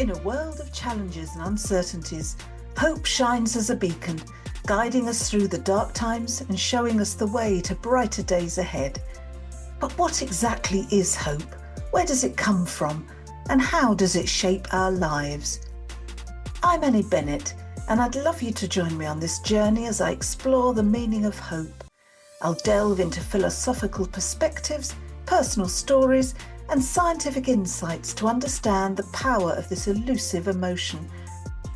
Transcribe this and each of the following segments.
In a world of challenges and uncertainties, hope shines as a beacon, guiding us through the dark times and showing us the way to brighter days ahead. But what exactly is hope? Where does it come from? And how does it shape our lives? I'm Annie Bennett, and I'd love you to join me on this journey as I explore the meaning of hope. I'll delve into philosophical perspectives, personal stories, and scientific insights to understand the power of this elusive emotion.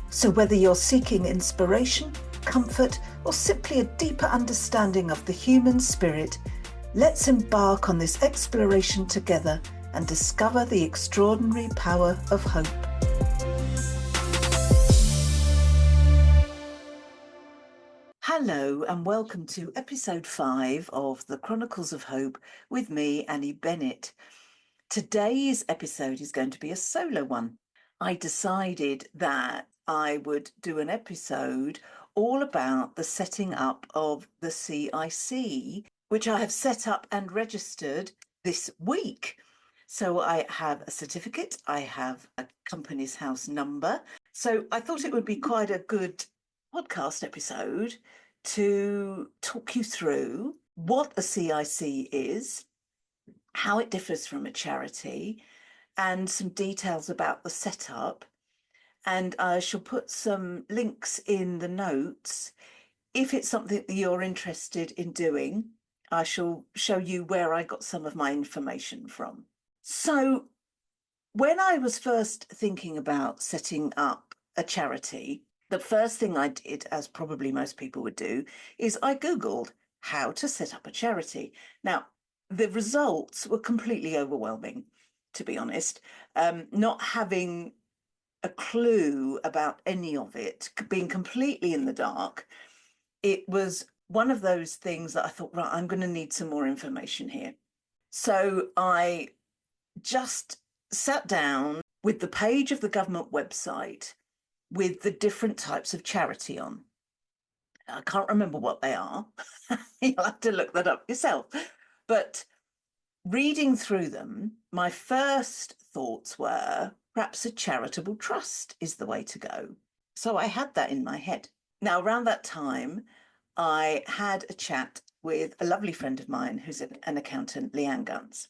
So whether you're seeking inspiration, comfort, or simply a deeper understanding of the human spirit, let's embark on this exploration together and discover the extraordinary power of hope. Hello and welcome to episode 5 of the Chronicles of Hope with me, Annie Bennett. Today's episode is going to be a solo one. I decided that I would do an episode all about the setting up of the CIC, which I have set up and registered this week. So I have a certificate, I have a company's house number. So I thought it would be quite a good podcast episode to talk you through what a CIC is, how it differs from a charity, and some details about the setup. And I shall put some links in the notes. If it's something that you're interested in doing, I shall show you where I got some of my information from. So when I was first thinking about setting up a charity, the first thing I did, as probably most people would do, is I Googled how to set up a charity. Now, the results were completely overwhelming, to be honest. Not having a clue about any of it, being completely in the dark, it was one of those things that I thought, right, I'm going to need some more information here. So I just sat down with the page of the government website with the different types of charity on. I can't remember what they are. You'll have to look that up yourself. But reading through them, my first thoughts were perhaps a charitable trust is the way to go. So I had that in my head. Now, around that time, I had a chat with a lovely friend of mine who's an accountant, Leanne Guns.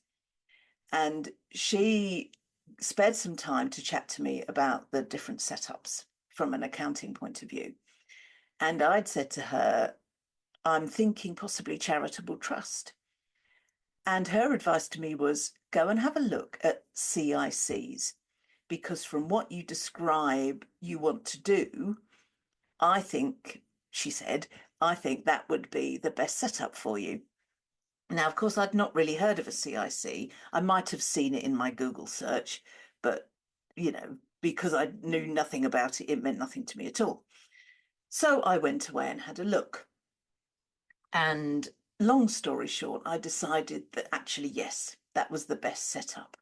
And she spared some time to chat to me about the different setups from an accounting point of view. And I'd said to her, I'm thinking possibly charitable trust. And her advice to me was go and have a look at CICs, because from what you describe you want to do, I think, she said, I think that would be the best setup for you. Now, of course, I'd not really heard of a CIC. I might have seen it in my Google search, but, because I knew nothing about it, it meant nothing to me at all. So I went away and had a look. And long story short, I decided that actually, yes, that was the best setup.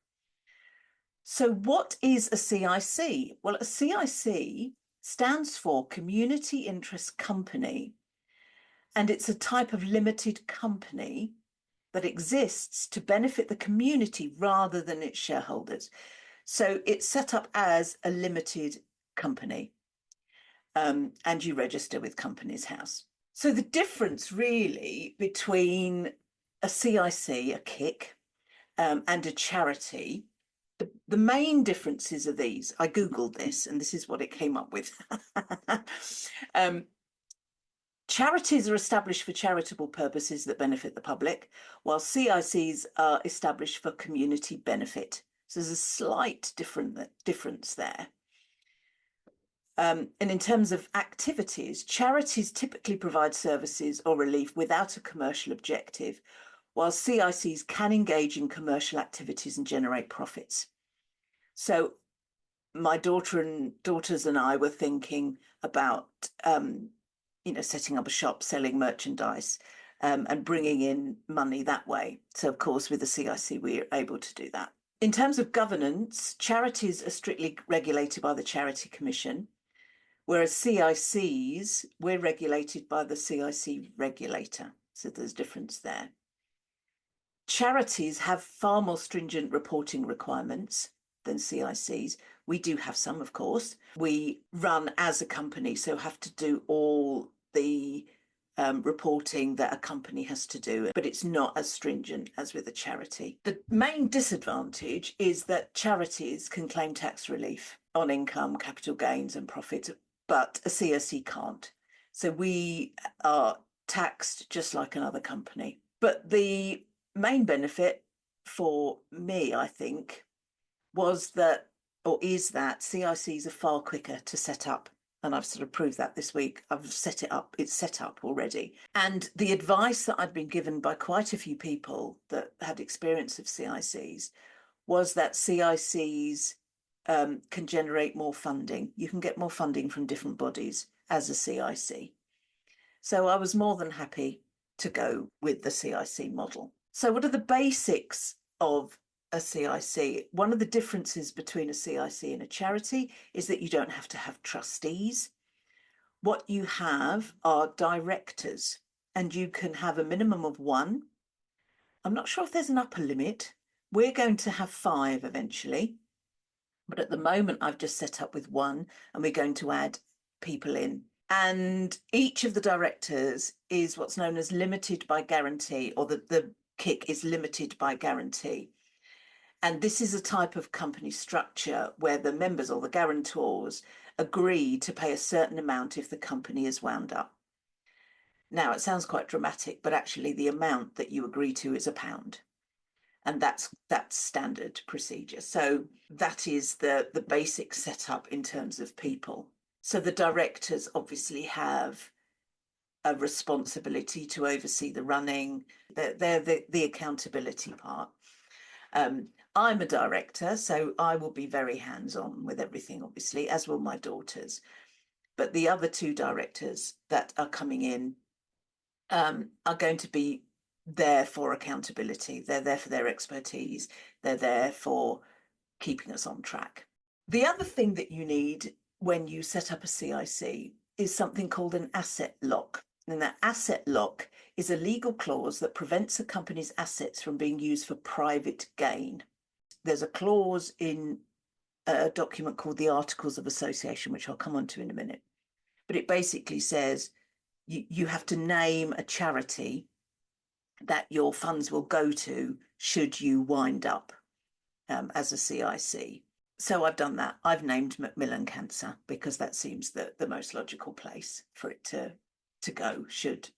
So what is a CIC? Well, a CIC stands for Community Interest Company, and it's a type of limited company that exists to benefit the community rather than its shareholders. So it's set up as a limited company, and you register with Companies House. So the difference really between a CIC, a KIC, and a charity, the main differences are these. I Googled this and this is what it came up with. Charities are established for charitable purposes that benefit the public, while CICs are established for community benefit. So there's a slight difference there. And in terms of activities, charities typically provide services or relief without a commercial objective, while CICs can engage in commercial activities and generate profits. So my daughters and I were thinking about setting up a shop, selling merchandise, and bringing in money that way. So, of course, with the CIC, we are able to do that. In terms of governance, charities are strictly regulated by the Charity Commission, whereas CICs, we're regulated by the CIC Regulator. So there's a difference there. Charities have far more stringent reporting requirements than CICs. We do have some, of course. We run as a company, so have to do all the reporting that a company has to do, but it's not as stringent as with a charity. The main disadvantage is that charities can claim tax relief on income, capital gains, and profits, but a CIC can't. So we are taxed just like another company. But the main benefit for me, I think, was that, or is that, CICs are far quicker to set up. And I've sort of proved that this week. I've set it up. It's set up already. And the advice that I'd been given by quite a few people that had experience of CICs was that CICs can generate more funding. You can get more funding from different bodies as a CIC. So I was more than happy to go with the CIC model. So what are the basics of a CIC? One of the differences between a CIC and a charity is that you don't have to have trustees. What you have are directors, and you can have a minimum of one. I'm not sure if there's an upper limit. We're going to have 5 eventually, but at the moment I've just set up with 1, and we're going to add people in. And each of the directors is what's known as limited by guarantee, or the KIC is limited by guarantee. And this is a type of company structure where the members or the guarantors agree to pay a certain amount if the company is wound up. Now, it sounds quite dramatic, but actually the amount that you agree to is £1. And that's standard procedure. So that is the basic setup in terms of people. So the directors obviously have a responsibility to oversee the running. They're the accountability part. I'm a director, so I will be very hands-on with everything, obviously, as will my daughters. But the other 2 directors that are coming in are going to be there for accountability. They're there for their expertise. They're there for keeping us on track. The other thing that you need when you set up a CIC is something called an asset lock. And that asset lock is a legal clause that prevents a company's assets from being used for private gain. There's a clause in a document called the Articles of Association, which I'll come on to in a minute. But it basically says you have to name a charity that your funds will go to should you wind up as a CIC. So I've done that. I've named Macmillan Cancer because that seems the most logical place for it to go should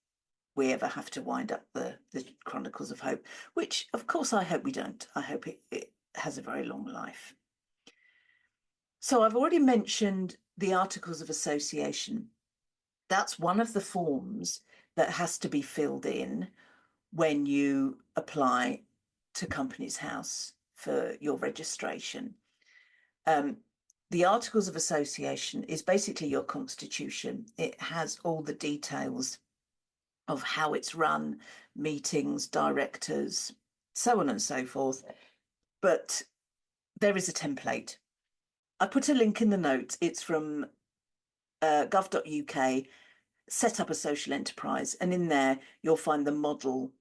we ever have to wind up the Chronicles of Hope, which of course I hope we don't. I hope it has a very long life. So I've already mentioned the Articles of Association. That's one of the forms that has to be filled in when you apply to Companies House for your registration. The Articles of Association is basically your constitution. It has all the details of how it's run, meetings, directors, so on and so forth. But there is a template. I put a link in the notes. It's from gov.uk, set up a social enterprise, and in there you'll find the model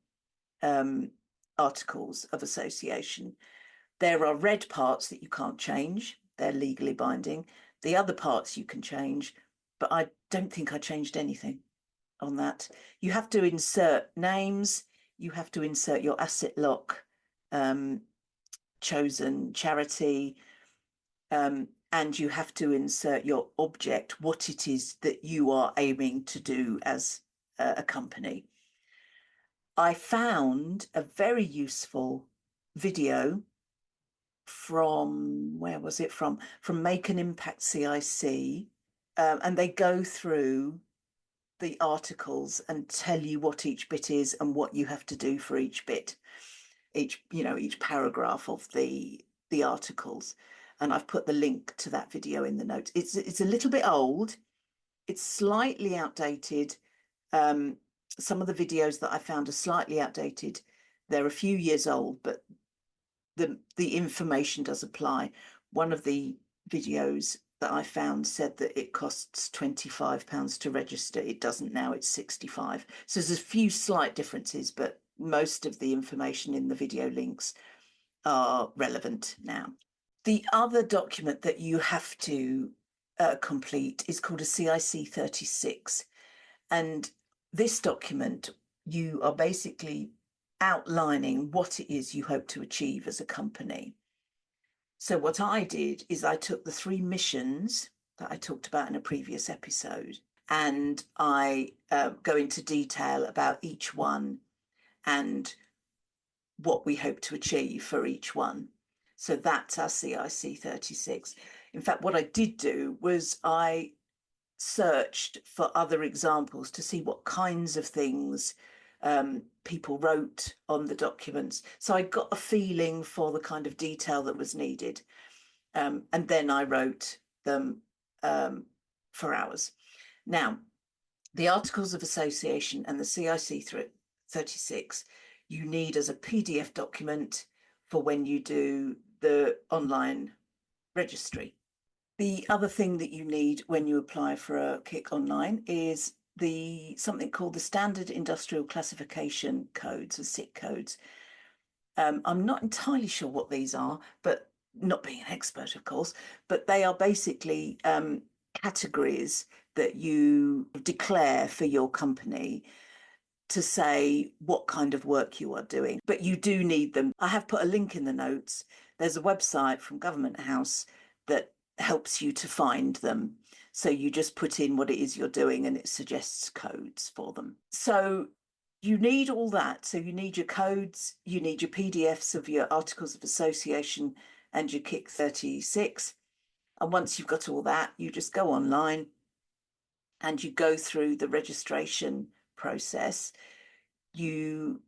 Articles of Association. There are red parts that you can't change. They're legally binding. The other parts you can change, but I don't think I changed anything on that. You have to insert names. You have to insert your asset lock, chosen charity, and you have to insert your object, what it is that you are aiming to do as a company. I found a very useful video from, where was it from? From Make an Impact CIC, and they go through the articles and tell you what each bit is and what you have to do for each bit, each paragraph of the articles. And I've put the link to that video in the notes. It's a little bit old. It's slightly outdated. Some of the videos that I found are slightly outdated. They're a few years old, but the information does apply. One of the videos that I found said that it costs £25 to register. It doesn't now, it's 65. So there's a few slight differences, but most of the information in the video links are relevant now. The other document that you have to complete is called a CIC 36. And this document, you are basically outlining what it is you hope to achieve as a company. So what I did is I took the 3 missions that I talked about in a previous episode, and I go into detail about each one and what we hope to achieve for each one. So that's our CIC 36. In fact, what I did do was I searched for other examples to see what kinds of things people wrote on the documents. So I got a feeling for the kind of detail that was needed. And then I wrote them for hours. Now, the Articles of Association and the CIC 36, you need as a PDF document for when you do the online registry. The other thing that you need when you apply for a KIC online is something called the Standard Industrial Classification Codes, or SIC codes. I'm not entirely sure what these are, but not being an expert, of course, but they are basically categories that you declare for your company to say what kind of work you are doing. But you do need them. I have put a link in the notes. There's a website from Government House that helps you to find them. So you just put in what it is you're doing and it suggests codes for them. So you need all that. So you need your codes, you need your PDFs of your Articles of Association and your KIC 36. And once you've got all that, you just go online and you go through the registration process. You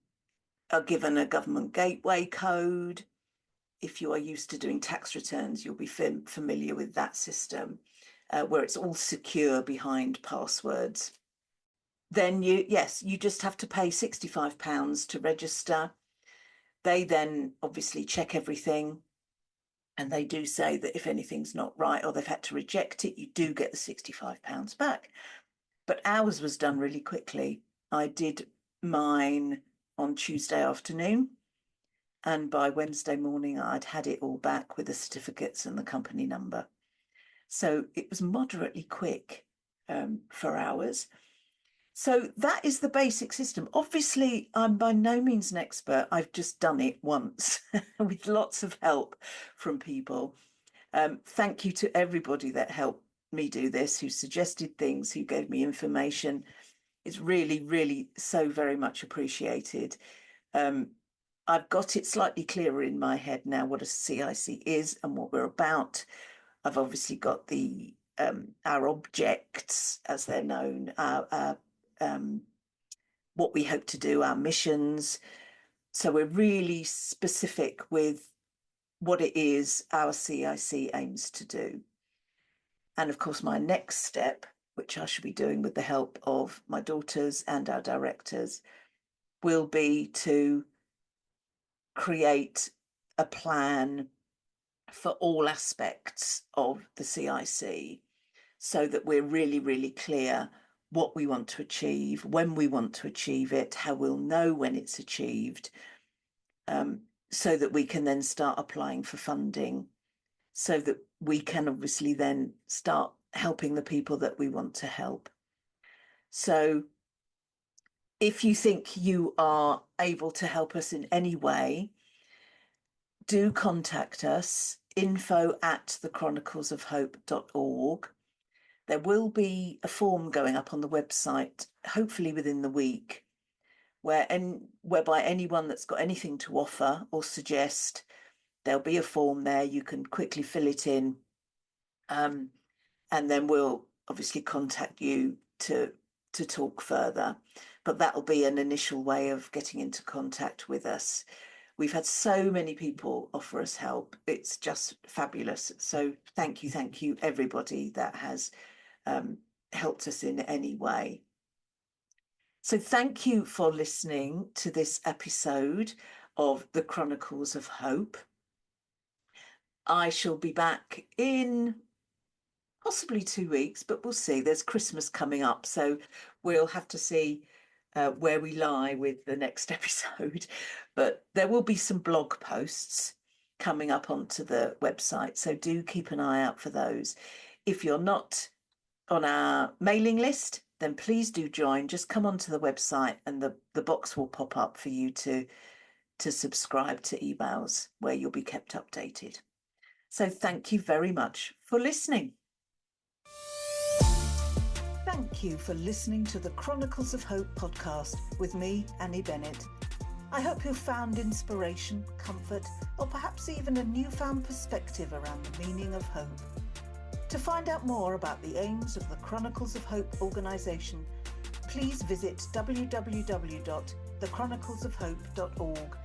are given a government gateway code. If you are used to doing tax returns, you'll be familiar with that system, where it's all secure behind passwords. Then you just have to pay £65 to register. They then obviously check everything. And they do say that if anything's not right or they've had to reject it, you do get the £65 back. But ours was done really quickly. I did mine on Tuesday afternoon, and by Wednesday morning, I'd had it all back with the certificates and the company number. So it was moderately quick for ours. So that is the basic system. Obviously, I'm by no means an expert. I've just done it once with lots of help from people. Thank you to everybody that helped me do this, who suggested things, who gave me information. It's really, really so very much appreciated. I've got it slightly clearer in my head now what a CIC is and what we're about. I've obviously got the our objects, as they're known, what we hope to do, our missions. So we're really specific with what it is our CIC aims to do. And of course, my next step, which I shall be doing with the help of my daughters and our directors, will be to create a plan for all aspects of the CIC so that we're really, really clear what we want to achieve, when we want to achieve it, how we'll know when it's achieved, so that we can then start applying for funding, so that we can obviously then start helping the people that we want to help. So if you think you are able to help us in any way, do contact us, info@thechroniclesofhope.org. There will be a form going up on the website, hopefully within the week, whereby anyone that's got anything to offer or suggest, there'll be a form there. You can quickly fill it in, and then we'll obviously contact you to talk further. But that'll be an initial way of getting into contact with us. We've had so many people offer us help. It's just fabulous. So thank you, everybody that has helped us in any way. So thank you for listening to this episode of the Chronicles of Hope. I shall be back in possibly 2 weeks, but we'll see. There's Christmas coming up, so we'll have to see where we lie with the next episode. But there will be some blog posts, coming up onto the website. So do keep an eye out for those. If you're not on our mailing list, then please do join. Just come onto the website and the box will pop up for you to subscribe to emails where you'll be kept updated. So thank you very much for listening. Thank you for listening to the Chronicles of Hope podcast with me, Annie Bennett. I hope you've found inspiration, comfort, or perhaps even a newfound perspective around the meaning of hope. To find out more about the aims of the Chronicles of Hope organisation, please visit www.thechroniclesofhope.org,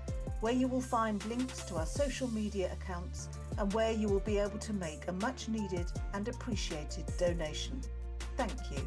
where you will find links to our social media accounts and where you will be able to make a much needed and appreciated donation. Thank you.